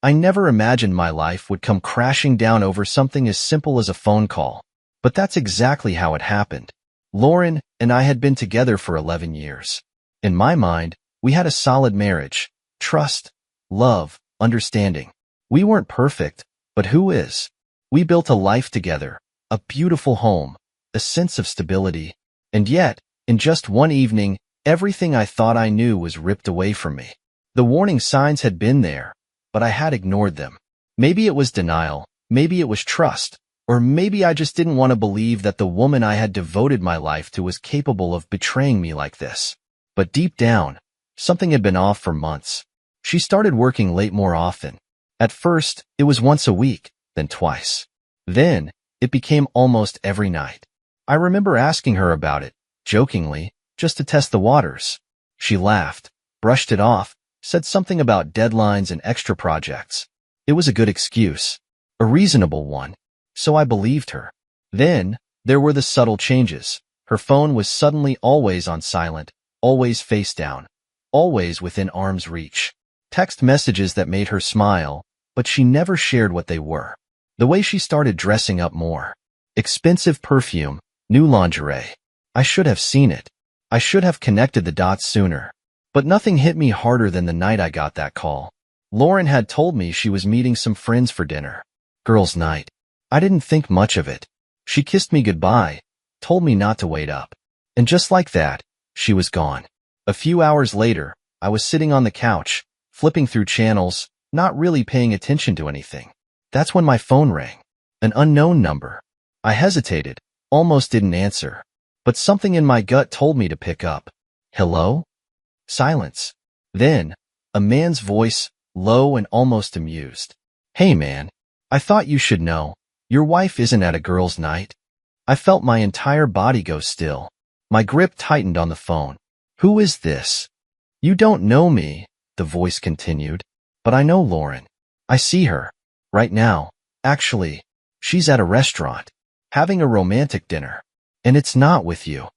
I never imagined my life would come crashing down over something as simple as a phone call. But that's exactly how it happened. Lauren and I had been together for 11 years. In my mind, we had a solid marriage. Trust, love, understanding. We weren't perfect, but who is? We built a life together, a beautiful home, a sense of stability. And yet, in just one evening, everything I thought I knew was ripped away from me. The warning signs had been there, but I had ignored them. Maybe it was denial, maybe it was trust, or maybe I just didn't want to believe that the woman I had devoted my life to was capable of betraying me like this. But deep down, something had been off for months. She started working late more often. At first, it was once a week, then twice. Then, it became almost every night. I remember asking her about it, jokingly, just to test the waters. She laughed, brushed it off, said something about deadlines and extra projects. It was a good excuse, a reasonable one, so I believed her. Then, there were the subtle changes. Her phone was suddenly always on silent, always face down, always within arm's reach. Text messages that made her smile, but she never shared what they were. The way she started dressing up more. Expensive perfume, new lingerie. I should have seen it. I should have connected the dots sooner. But nothing hit me harder than the night I got that call. Lauren had told me she was meeting some friends for dinner. Girls' night. I didn't think much of it. She kissed me goodbye, told me not to wait up. And just like that, she was gone. A few hours later, I was sitting on the couch, flipping through channels, not really paying attention to anything. That's when my phone rang. An unknown number. I hesitated, almost didn't answer. But something in my gut told me to pick up. Hello? Silence. Then, a man's voice, low and almost amused. Hey man, I thought you should know. Your wife isn't at a girls' night. I felt my entire body go still. My grip tightened on the phone. Who is this? You don't know me, the voice continued. But I know Lauren. I see her. Right now. Actually, she's at a restaurant. Having a romantic dinner. And it's not with you.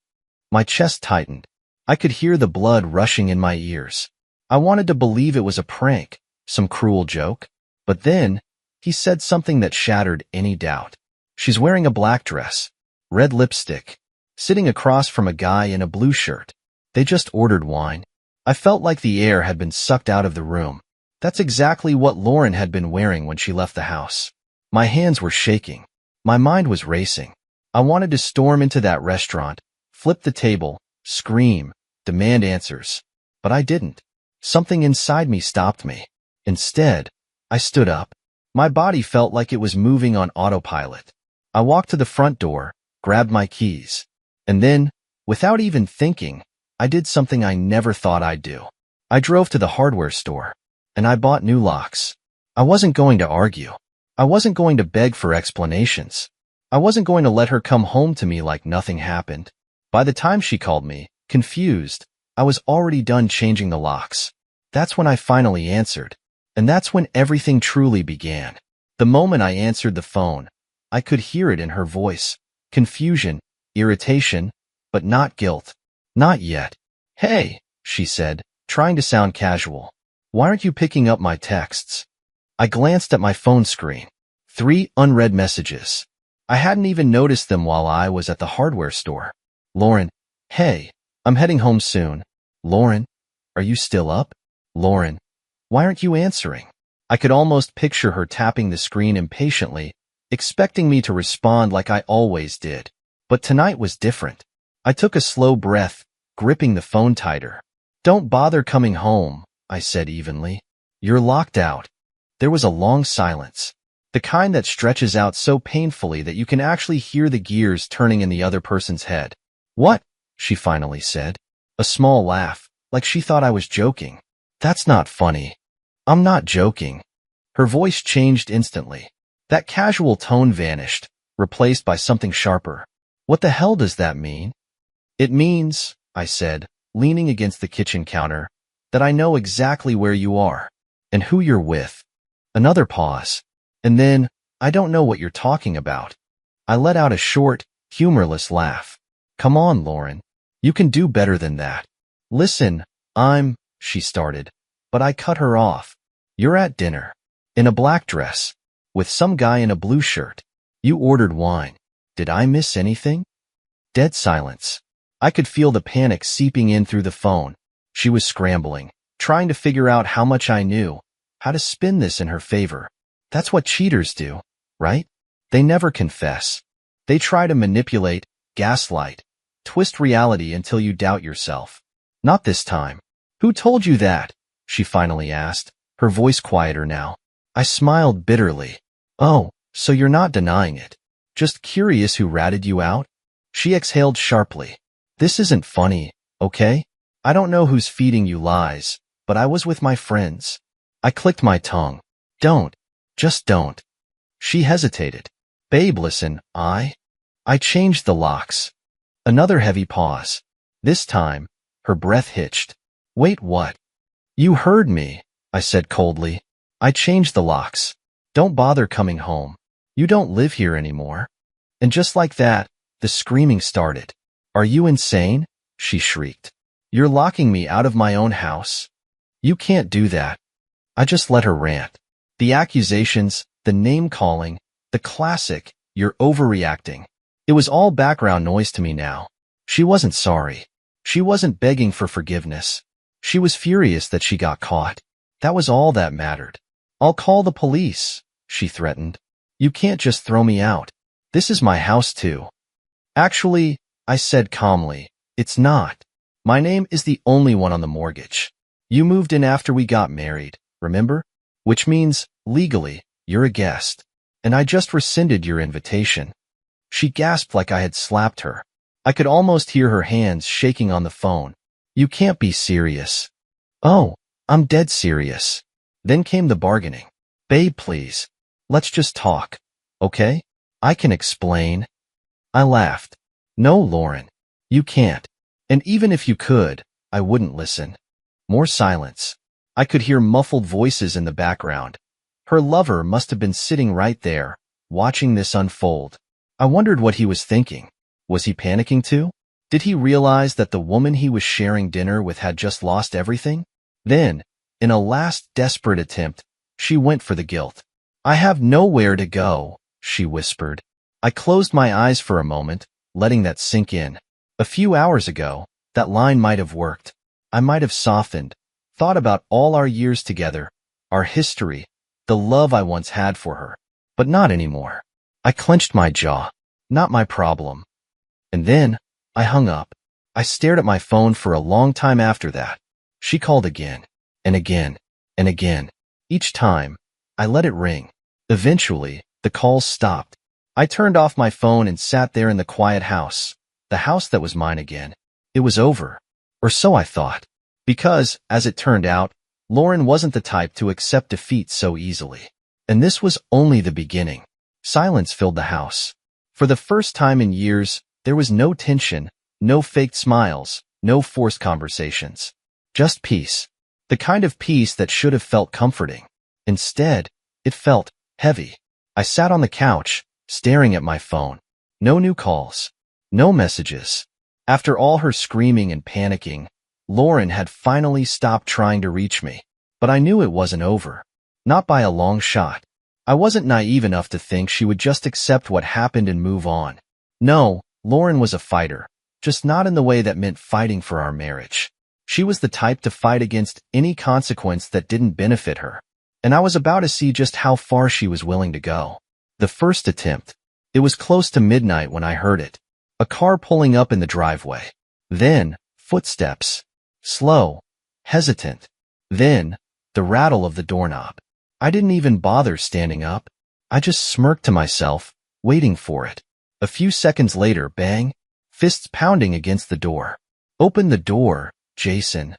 My chest tightened. I could hear the blood rushing in my ears. I wanted to believe it was a prank, some cruel joke. But then, he said something that shattered any doubt. She's wearing a black dress, red lipstick, sitting across from a guy in a blue shirt. They just ordered wine. I felt like the air had been sucked out of the room. That's exactly what Lauren had been wearing when she left the house. My hands were shaking. My mind was racing. I wanted to storm into that restaurant, flip the table, scream, demand answers. But I didn't. Something inside me stopped me. Instead, I stood up. My body felt like it was moving on autopilot. I walked to the front door, grabbed my keys. And then, without even thinking, I did something I never thought I'd do. I drove to the hardware store, and I bought new locks. I wasn't going to argue. I wasn't going to beg for explanations. I wasn't going to let her come home to me like nothing happened. By the time she called me, confused, I was already done changing the locks. That's when I finally answered. And that's when everything truly began. The moment I answered the phone, I could hear it in her voice. Confusion, irritation, but not guilt. Not yet. Hey, she said, trying to sound casual. Why aren't you picking up my texts? I glanced at my phone screen. 3 unread messages. I hadn't even noticed them while I was at the hardware store. Lauren, hey, I'm heading home soon. Lauren, are you still up? Lauren, why aren't you answering? I could almost picture her tapping the screen impatiently, expecting me to respond like I always did. But tonight was different. I took a slow breath, gripping the phone tighter. Don't bother coming home, I said evenly. You're locked out. There was a long silence. The kind that stretches out so painfully that you can actually hear the gears turning in the other person's head. What? She finally said. A small laugh, like she thought I was joking. That's not funny. I'm not joking. Her voice changed instantly. That casual tone vanished, replaced by something sharper. What the hell does that mean? It means, I said, leaning against the kitchen counter, that I know exactly where you are and who you're with. Another pause. And then, I don't know what you're talking about. I let out a short, humorless laugh. Come on, Lauren. You can do better than that. Listen, she started, but I cut her off. You're at dinner. In a black dress, with some guy in a blue shirt. You ordered wine. Did I miss anything? Dead silence. I could feel the panic seeping in through the phone. She was scrambling, trying to figure out how much I knew, how to spin this in her favor. That's what cheaters do, right? They never confess. They try to manipulate, gaslight, twist reality until you doubt yourself. Not this time. Who told you that? She finally asked, her voice quieter now. I smiled bitterly. Oh, so you're not denying it. Just curious who ratted you out? She exhaled sharply. This isn't funny, okay? I don't know who's feeding you lies, but I was with my friends. I clicked my tongue. Don't. Just don't. She hesitated. Babe, listen, I changed the locks. Another heavy pause. This time, her breath hitched. Wait, what? You heard me, I said coldly. I changed the locks. Don't bother coming home. You don't live here anymore. And just like that, the screaming started. Are you insane? She shrieked. You're locking me out of my own house. You can't do that. I just let her rant. The accusations, the name-calling, the classic, you're overreacting. It was all background noise to me now. She wasn't sorry. She wasn't begging for forgiveness. She was furious that she got caught. That was all that mattered. I'll call the police, she threatened. You can't just throw me out. This is my house too. Actually, I said calmly, it's not. My name is the only one on the mortgage. You moved in after we got married, remember? Which means, legally, you're a guest. And I just rescinded your invitation. She gasped like I had slapped her. I could almost hear her hands shaking on the phone. You can't be serious. Oh, I'm dead serious. Then came the bargaining. Babe, please. Let's just talk. Okay? I can explain. I laughed. No, Lauren. You can't. And even if you could, I wouldn't listen. More silence. I could hear muffled voices in the background. Her lover must have been sitting right there, watching this unfold. I wondered what he was thinking. Was he panicking too? Did he realize that the woman he was sharing dinner with had just lost everything? Then, in a last desperate attempt, she went for the guilt. I have nowhere to go, she whispered. I closed my eyes for a moment, letting that sink in. A few hours ago, that line might have worked. I might have softened, thought about all our years together, our history, the love I once had for her. But not anymore. I clenched my jaw. Not my problem. And then, I hung up. I stared at my phone for a long time after that. She called again, and again, and again. Each time, I let it ring. Eventually, the calls stopped. I turned off my phone and sat there in the quiet house, the house that was mine again. It was over. Or so I thought. Because, as it turned out, Lauren wasn't the type to accept defeat so easily. And this was only the beginning. Silence filled the house. For the first time in years, there was no tension, no faked smiles, no forced conversations. Just peace. The kind of peace that should have felt comforting. Instead, it felt heavy. I sat on the couch, staring at my phone. No new calls. No messages. After all her screaming and panicking, Lauren had finally stopped trying to reach me. But I knew it wasn't over. Not by a long shot. I wasn't naive enough to think she would just accept what happened and move on. No, Lauren was a fighter, just not in the way that meant fighting for our marriage. She was the type to fight against any consequence that didn't benefit her. And I was about to see just how far she was willing to go. The first attempt. It was close to midnight when I heard it. A car pulling up in the driveway. Then, footsteps. Slow. Hesitant. Then, the rattle of the doorknob. I didn't even bother standing up. I just smirked to myself, waiting for it. A few seconds later, bang. Fists pounding against the door. Open the door, Jason.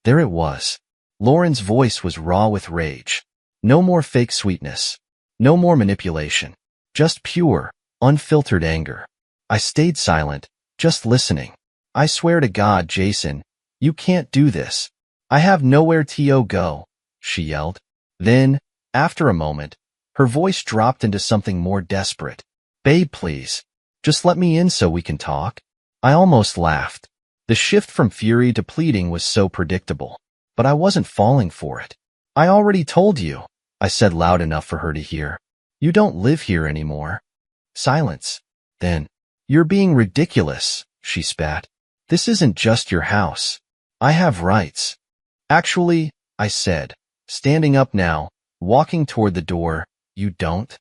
There it was. Lauren's voice was raw with rage. No more fake sweetness. No more manipulation. Just pure, unfiltered anger. I stayed silent, just listening. I swear to God, Jason, you can't do this. I have nowhere to go, she yelled. Then, after a moment, her voice dropped into something more desperate. Babe, please. Just let me in so we can talk. I almost laughed. The shift from fury to pleading was so predictable. But I wasn't falling for it. I already told you. I said loud enough for her to hear. You don't live here anymore. Silence. Then, you're being ridiculous, she spat. This isn't just your house. I have rights. Actually, I said, standing up now, walking toward the door, you don't?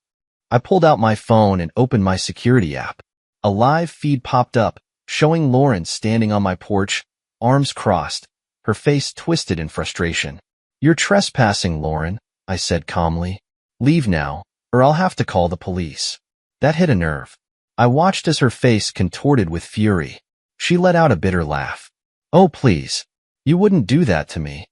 I pulled out my phone and opened my security app. A live feed popped up, showing Lauren standing on my porch, arms crossed, her face twisted in frustration. You're trespassing, Lauren, I said calmly. Leave now, or I'll have to call the police. That hit a nerve. I watched as her face contorted with fury. She let out a bitter laugh. Oh, please. You wouldn't do that to me.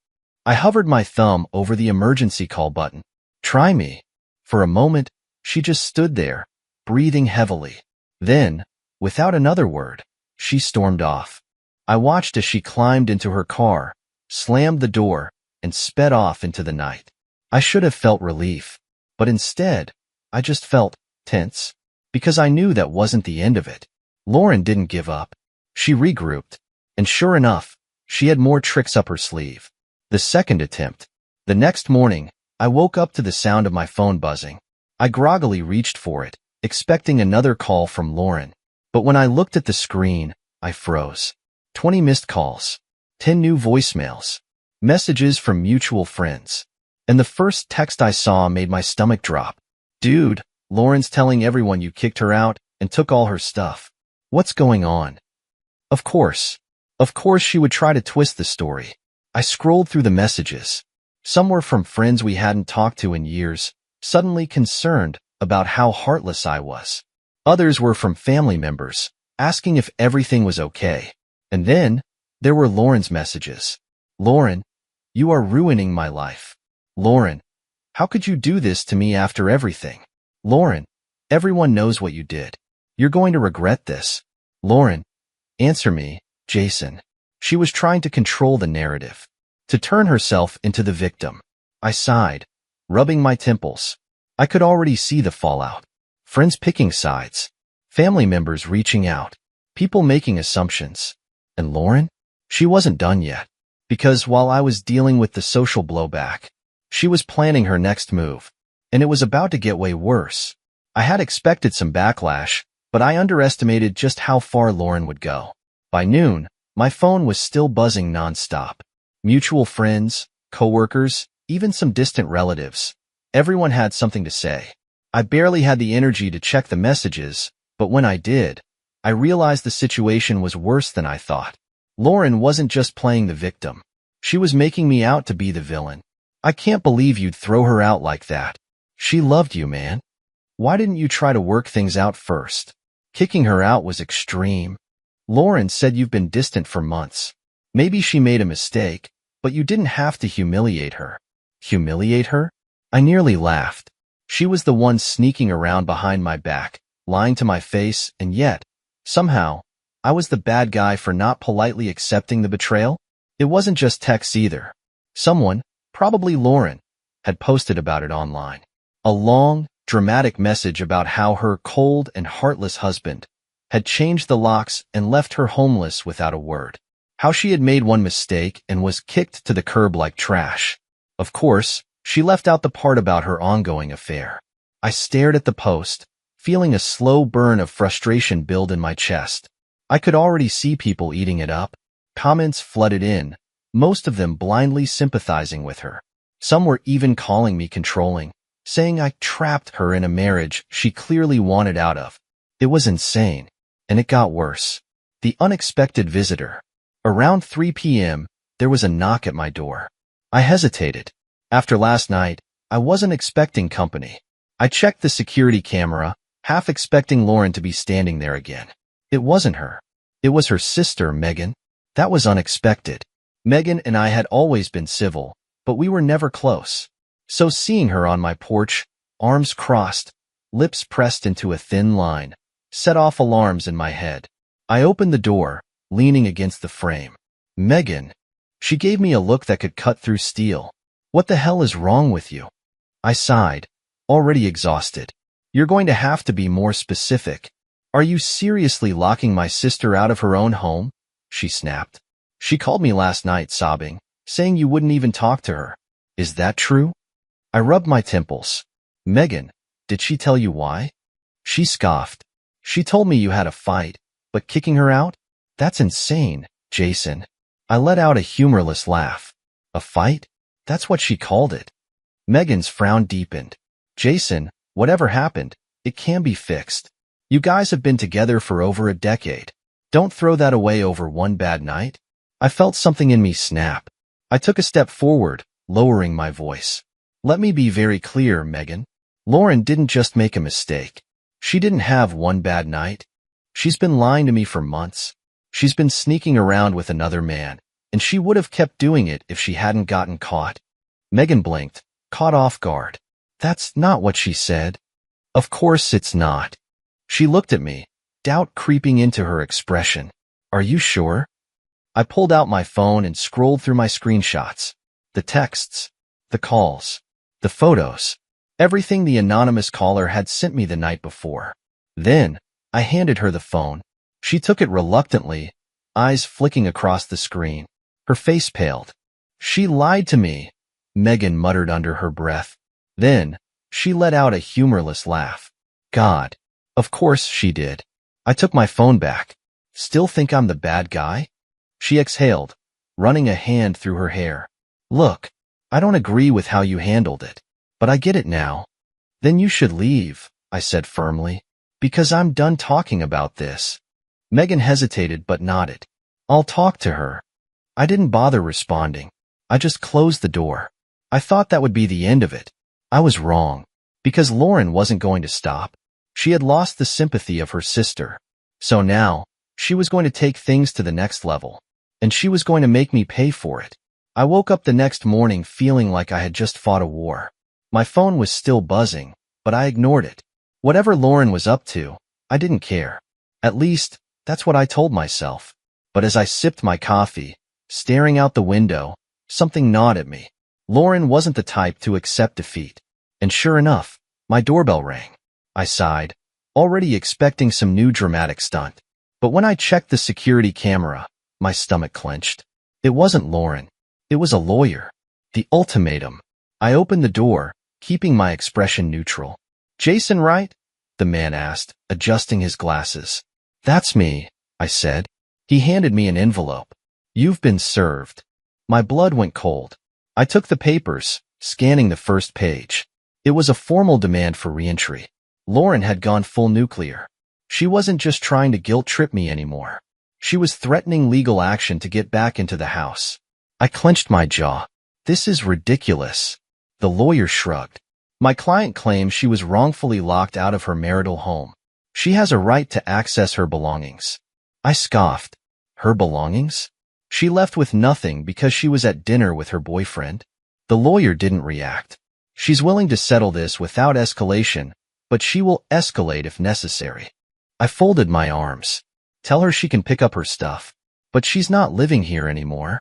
I hovered my thumb over the emergency call button. Try me. For a moment, she just stood there, breathing heavily. Then, without another word, she stormed off. I watched as she climbed into her car, slammed the door, and sped off into the night. I should have felt relief, but instead, I just felt tense, because I knew that wasn't the end of it. Lauren didn't give up. She regrouped, and sure enough, she had more tricks up her sleeve. The second attempt. The next morning, I woke up to the sound of my phone buzzing. I groggily reached for it, expecting another call from Lauren. But when I looked at the screen, I froze. 20 missed calls. 10 new voicemails. Messages from mutual friends. And the first text I saw made my stomach drop. Dude, Lauren's telling everyone you kicked her out and took all her stuff. What's going on? Of course she would try to twist the story. I scrolled through the messages. Some were from friends we hadn't talked to in years, suddenly concerned about how heartless I was. Others were from family members, asking if everything was okay. And then, there were Lauren's messages. Lauren, you are ruining my life. Lauren, how could you do this to me after everything? Lauren, everyone knows what you did. You're going to regret this. Lauren, answer me, Jason. She was trying to control the narrative, to turn herself into the victim. I sighed, rubbing my temples. I could already see the fallout. Friends picking sides, family members reaching out, people making assumptions. And Lauren? She wasn't done yet, because while I was dealing with the social blowback, she was planning her next move, and it was about to get way worse. I had expected some backlash, but I underestimated just how far Lauren would go. By noon, my phone was still buzzing nonstop. Mutual friends, coworkers, even some distant relatives. Everyone had something to say. I barely had the energy to check the messages, but when I did, I realized the situation was worse than I thought. Lauren wasn't just playing the victim. She was making me out to be the villain. I can't believe you'd throw her out like that. She loved you, man. Why didn't you try to work things out first? Kicking her out was extreme. Lauren said you've been distant for months. Maybe she made a mistake, but you didn't have to humiliate her. Humiliate her? I nearly laughed. She was the one sneaking around behind my back, lying to my face, and yet, somehow, I was the bad guy for not politely accepting the betrayal. It wasn't just texts either. Someone, probably Lauren, had posted about it online. A long, dramatic message about how her cold and heartless husband had changed the locks and left her homeless without a word. How she had made one mistake and was kicked to the curb like trash. Of course, she left out the part about her ongoing affair. I stared at the post, feeling a slow burn of frustration build in my chest. I could already see people eating it up. Comments flooded in, most of them blindly sympathizing with her. Some were even calling me controlling, saying I trapped her in a marriage she clearly wanted out of. It was insane, and it got worse. The unexpected visitor. Around 3 p.m., there was a knock at my door. I hesitated. After last night, I wasn't expecting company. I checked the security camera, half expecting Lauren to be standing there again. It wasn't her. It was her sister, Megan. That was unexpected. Megan and I had always been civil, but we were never close. So seeing her on my porch, arms crossed, lips pressed into a thin line, set off alarms in my head. I opened the door, leaning against the frame. Megan. She gave me a look that could cut through steel. What the hell is wrong with you? I sighed, already exhausted. You're going to have to be more specific. Are you seriously locking my sister out of her own home? She snapped. She called me last night sobbing, saying you wouldn't even talk to her. Is that true? I rubbed my temples. Megan, did she tell you why? She scoffed. She told me you had a fight, but kicking her out? That's insane, Jason. I let out a humorless laugh. A fight? That's what she called it. Megan's frown deepened. Jason, whatever happened, it can be fixed. You guys have been together for over a decade. Don't throw that away over one bad night. I felt something in me snap. I took a step forward, lowering my voice. Let me be very clear, Megan. Lauren didn't just make a mistake. She didn't have one bad night. She's been lying to me for months. She's been sneaking around with another man, and she would have kept doing it if she hadn't gotten caught. Megan blinked, caught off guard. That's not what she said. Of course it's not. She looked at me, doubt creeping into her expression. Are you sure? I pulled out my phone and scrolled through my screenshots. The texts, the calls, the photos, everything the anonymous caller had sent me the night before. Then, I handed her the phone. She took it reluctantly, eyes flicking across the screen. Her face paled. She lied to me, Megan muttered under her breath. Then, she let out a humorless laugh. God, of course she did. I took my phone back. Still think I'm the bad guy? She exhaled, running a hand through her hair. Look, I don't agree with how you handled it, but I get it now. Then you should leave, I said firmly, because I'm done talking about this. Megan hesitated but nodded. I'll talk to her. I didn't bother responding. I just closed the door. I thought that would be the end of it. I was wrong, because Lauren wasn't going to stop. She had lost the sympathy of her sister. So now, she was going to take things to the next level, and she was going to make me pay for it. I woke up the next morning feeling like I had just fought a war. My phone was still buzzing, but I ignored it. Whatever Lauren was up to, I didn't care. At least, that's what I told myself. But as I sipped my coffee, staring out the window, something gnawed at me. Lauren wasn't the type to accept defeat. And sure enough, my doorbell rang. I sighed, already expecting some new dramatic stunt. But when I checked the security camera, my stomach clenched. It wasn't Lauren. It was a lawyer. The ultimatum. I opened the door, keeping my expression neutral. Jason, right? The man asked, adjusting his glasses. That's me, I said. He handed me an envelope. You've been served. My blood went cold. I took the papers, scanning the first page. It was a formal demand for reentry. Lauren had gone full nuclear. She wasn't just trying to guilt-trip me anymore. She was threatening legal action to get back into the house. I clenched my jaw. This is ridiculous. The lawyer shrugged. My client claims she was wrongfully locked out of her marital home. She has a right to access her belongings. I scoffed. Her belongings? She left with nothing because she was at dinner with her boyfriend. The lawyer didn't react. She's willing to settle this without escalation, but she will escalate if necessary. I folded my arms. Tell her she can pick up her stuff. But she's not living here anymore.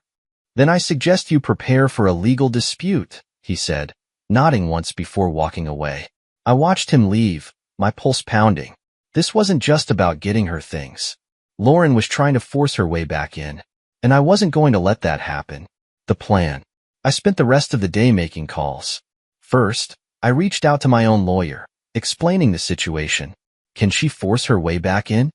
Then I suggest you prepare for a legal dispute, he said, nodding once before walking away. I watched him leave, my pulse pounding. This wasn't just about getting her things. Lauren was trying to force her way back in, and I wasn't going to let that happen. The plan. I spent the rest of the day making calls. First, I reached out to my own lawyer, explaining the situation. Can she force her way back in?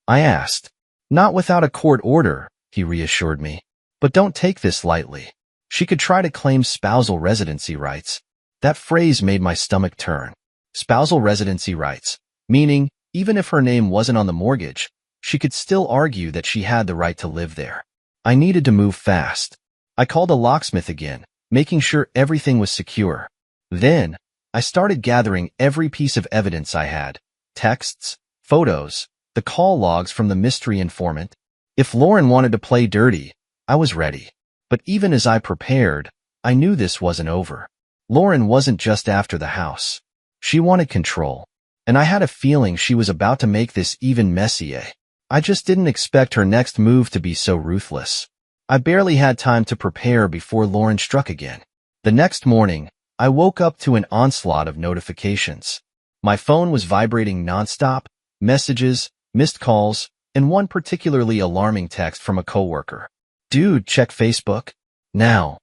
I asked. Not without a court order, he reassured me. But don't take this lightly. She could try to claim spousal residency rights. That phrase made my stomach turn. Spousal residency rights, meaning, even if her name wasn't on the mortgage, she could still argue that she had the right to live there. I needed to move fast. I called a locksmith again, making sure everything was secure. Then, I started gathering every piece of evidence I had. Texts, photos, the call logs from the mystery informant. If Lauren wanted to play dirty, I was ready. But even as I prepared, I knew this wasn't over. Lauren wasn't just after the house. She wanted control. And I had a feeling she was about to make this even messier. I just didn't expect her next move to be so ruthless. I barely had time to prepare before Lauren struck again. The next morning, I woke up to an onslaught of notifications. My phone was vibrating nonstop, messages, missed calls, and one particularly alarming text from a coworker. Dude, check Facebook. Now.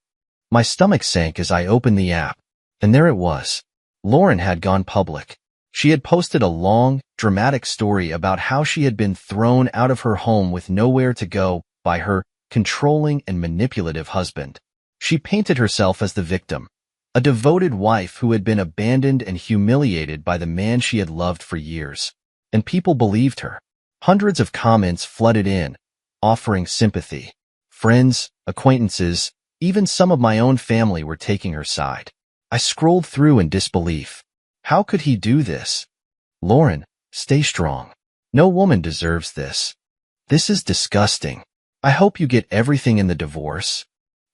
My stomach sank as I opened the app. And there it was. Lauren had gone public. She had posted a long, dramatic story about how she had been thrown out of her home with nowhere to go by her controlling and manipulative husband. She painted herself as the victim, a devoted wife who had been abandoned and humiliated by the man she had loved for years. And people believed her. Hundreds of comments flooded in, offering sympathy. Friends, acquaintances, even some of my own family were taking her side. I scrolled through in disbelief. How could he do this? Lauren, stay strong. No woman deserves this. This is disgusting. I hope you get everything in the divorce.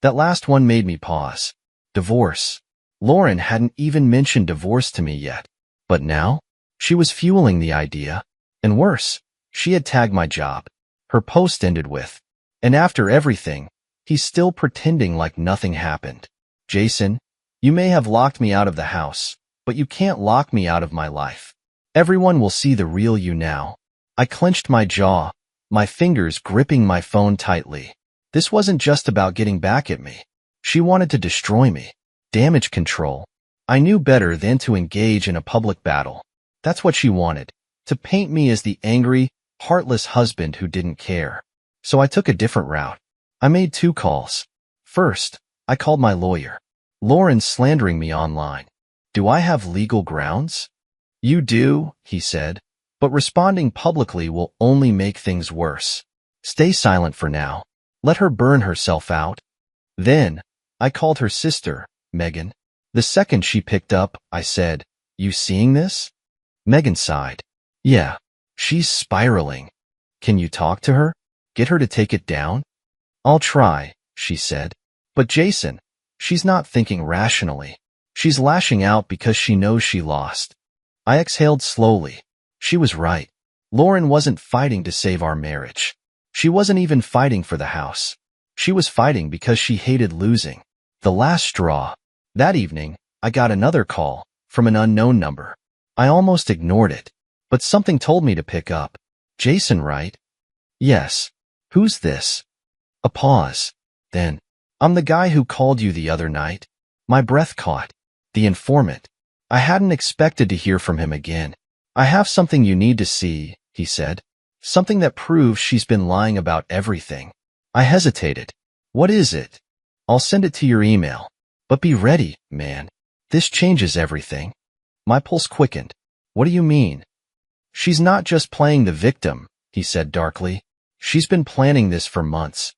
That last one made me pause. Divorce. Lauren hadn't even mentioned divorce to me yet. But now, she was fueling the idea. And worse, she had tagged my job. Her post ended with, "And after everything, he's still pretending like nothing happened. Jason, you may have locked me out of the house, but you can't lock me out of my life. Everyone will see the real you now." I clenched my jaw, my fingers gripping my phone tightly. This wasn't just about getting back at me. She wanted to destroy me. Damage control. I knew better than to engage in a public battle. That's what she wanted, to paint me as the angry, heartless husband who didn't care. So I took a different route. I made 2 calls. First, I called my lawyer. "Lauren's slandering me online. Do I have legal grounds?" "You do," he said, "but responding publicly will only make things worse. Stay silent for now. Let her burn herself out." Then, I called her sister, Megan. The second she picked up, I said, "You seeing this?" Megan sighed. "Yeah, she's spiraling. Can you talk to her? Get her to take it down?" "I'll try," she said. "But Jason, she's not thinking rationally. She's lashing out because she knows she lost." I exhaled slowly. She was right. Lauren wasn't fighting to save our marriage. She wasn't even fighting for the house. She was fighting because she hated losing. The last straw. That evening, I got another call from an unknown number. I almost ignored it, but something told me to pick up. "Jason, right?" "Yes." "Who's this?" A pause. Then, "I'm the guy who called you the other night." My breath caught. The informant. I hadn't expected to hear from him again. "I have something you need to see," he said. "Something that proves she's been lying about everything." I hesitated. "What is it?" "I'll send it to your email. But be ready, man. This changes everything." My pulse quickened. "What do you mean?" "She's not just playing the victim," he said darkly. "She's been planning this for months."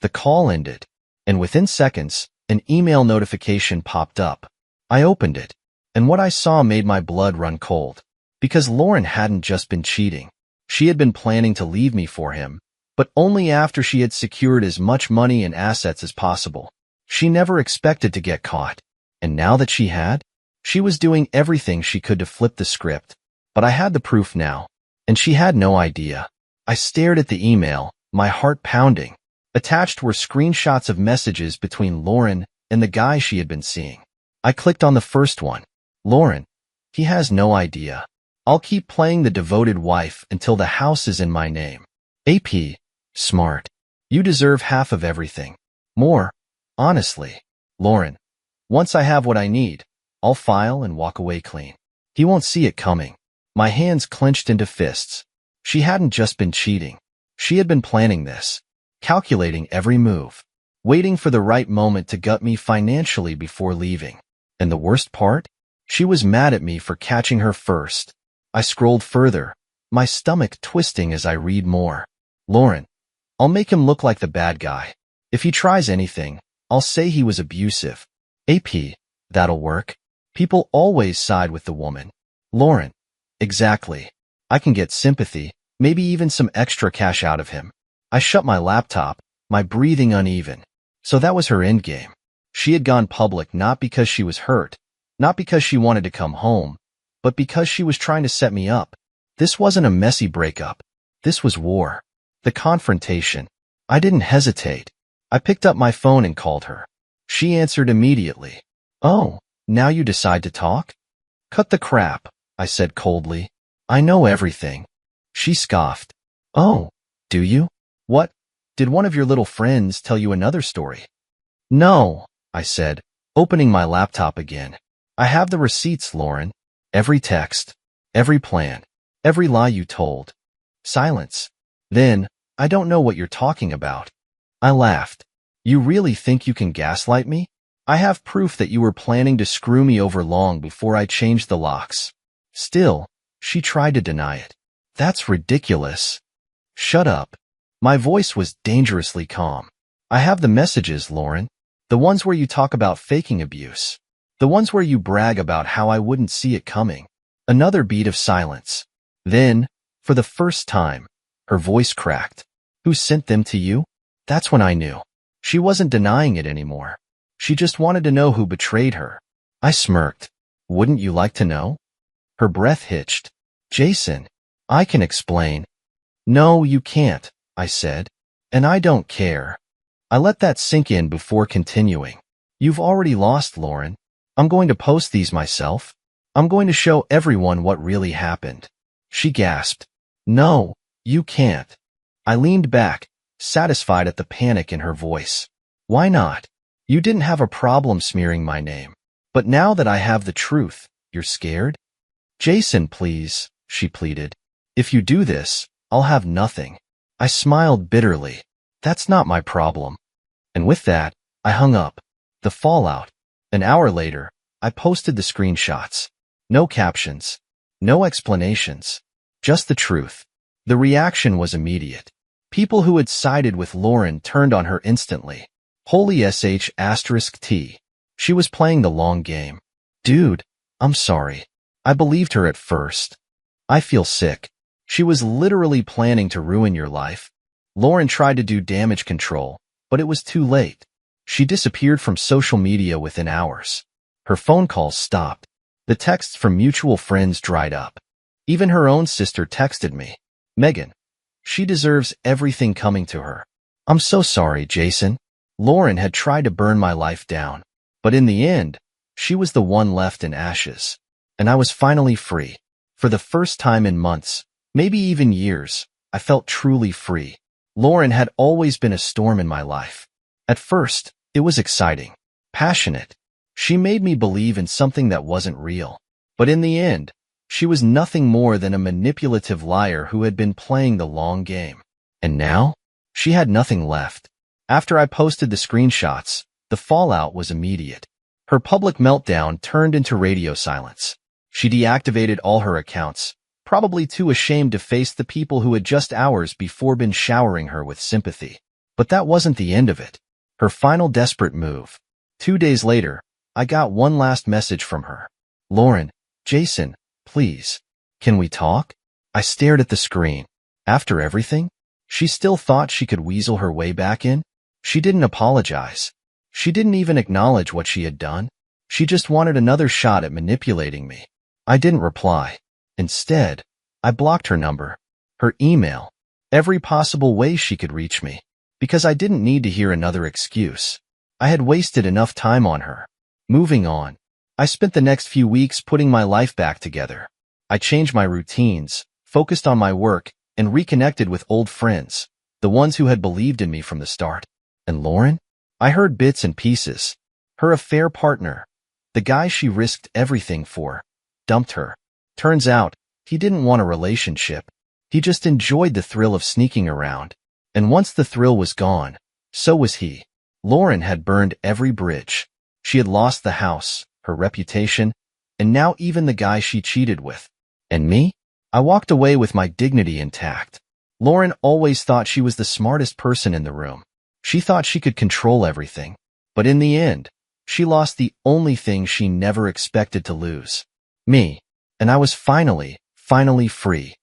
The call ended, and within seconds, an email notification popped up. I opened it, and what I saw made my blood run cold. Because Lauren hadn't just been cheating. She had been planning to leave me for him, but only after she had secured as much money and assets as possible. She never expected to get caught, and now that she had, she was doing everything she could to flip the script. But I had the proof now, and she had no idea. I stared at the email, my heart pounding. Attached were screenshots of messages between Lauren and the guy she had been seeing. I clicked on the first one. "Lauren, he has no idea. I'll keep playing the devoted wife until the house is in my name. AP, smart. You deserve half of everything. More, honestly. Lauren, once I have what I need, I'll file and walk away clean." He won't see it coming. My hands clenched into fists. She hadn't just been cheating. She had been planning this, calculating every move, waiting for the right moment to gut me financially before leaving. And the worst part? She was mad at me for catching her first. I scrolled further, my stomach twisting as I read more. "Lauren, I'll make him look like the bad guy. If he tries anything, I'll say he was abusive. AP, that'll work. People always side with the woman. Lauren, exactly. I can get sympathy, maybe even some extra cash out of him." I shut my laptop, my breathing uneven. So that was her endgame. She had gone public not because she was hurt, not because she wanted to come home, but because she was trying to set me up. This wasn't a messy breakup. This was war. The confrontation. I didn't hesitate. I picked up my phone and called her. She answered immediately. "Oh, now you decide to talk?" "Cut the crap," I said coldly. "I know everything." She scoffed. "Oh, do you? What? Did one of your little friends tell you another story?" "No," I said, opening my laptop again. I have the receipts, Lauren. Every text, every plan, every lie you told. Silence. Then, I don't know what you're talking about. I laughed. You really think you can gaslight me? I have proof that you were planning to screw me over long before I changed the locks. Still, she tried to deny it. That's ridiculous. Shut up. My voice was dangerously calm. I have the messages, Lauren. The ones where you talk about faking abuse. The ones where you brag about how I wouldn't see it coming. Another beat of silence. Then, for the first time, her voice cracked. Who sent them to you? That's when I knew. She wasn't denying it anymore. She just wanted to know who betrayed her. I smirked. Wouldn't you like to know? Her breath hitched. Jason, I can explain. No, you can't, I said. And I don't care. I let that sink in before continuing. You've already lost, Lauren. I'm going to post these myself. I'm going to show everyone what really happened. She gasped. No, you can't. I leaned back, satisfied at the panic in her voice. Why not? You didn't have a problem smearing my name. But now that I have the truth, you're scared? Jason, please, she pleaded. If you do this, I'll have nothing. I smiled bitterly. That's not my problem. And with that, I hung up. The fallout. An hour later, I posted the screenshots. No captions. No explanations. Just the truth. The reaction was immediate. People who had sided with Lauren turned on her instantly. Holy sh*T. She was playing the long game. Dude, I'm sorry. I believed her at first. I feel sick. She was literally planning to ruin your life. Lauren tried to do damage control, but it was too late. She disappeared from social media within hours. Her phone calls stopped. The texts from mutual friends dried up. Even her own sister texted me. Megan. She deserves everything coming to her. I'm so sorry, Jason. Lauren had tried to burn my life down. But in the end, she was the one left in ashes. And I was finally free. For the first time in months, maybe even years, I felt truly free. Lauren had always been a storm in my life. At first, it was exciting, passionate. She made me believe in something that wasn't real. But in the end, she was nothing more than a manipulative liar who had been playing the long game. And now, she had nothing left. After I posted the screenshots, the fallout was immediate. Her public meltdown turned into radio silence. She deactivated all her accounts, probably too ashamed to face the people who had just hours before been showering her with sympathy. But that wasn't the end of it. Her final desperate move. 2 days later, I got one last message from her. Lauren, Jason, please, can we talk? I stared at the screen. After everything? She still thought she could weasel her way back in? She didn't apologize. She didn't even acknowledge what she had done. She just wanted another shot at manipulating me. I didn't reply. Instead, I blocked her number, her email, every possible way she could reach me, because I didn't need to hear another excuse. I had wasted enough time on her. Moving on. I spent the next few weeks putting my life back together. I changed my routines, focused on my work, and reconnected with old friends, the ones who had believed in me from the start. And Lauren? I heard bits and pieces. Her affair partner, the guy she risked everything for, dumped her. Turns out, he didn't want a relationship. He just enjoyed the thrill of sneaking around. And once the thrill was gone, so was he. Lauren had burned every bridge. She had lost the house, her reputation, and now even the guy she cheated with. And me? I walked away with my dignity intact. Lauren always thought she was the smartest person in the room. She thought she could control everything. But in the end, she lost the only thing she never expected to lose. Me. And I was finally free.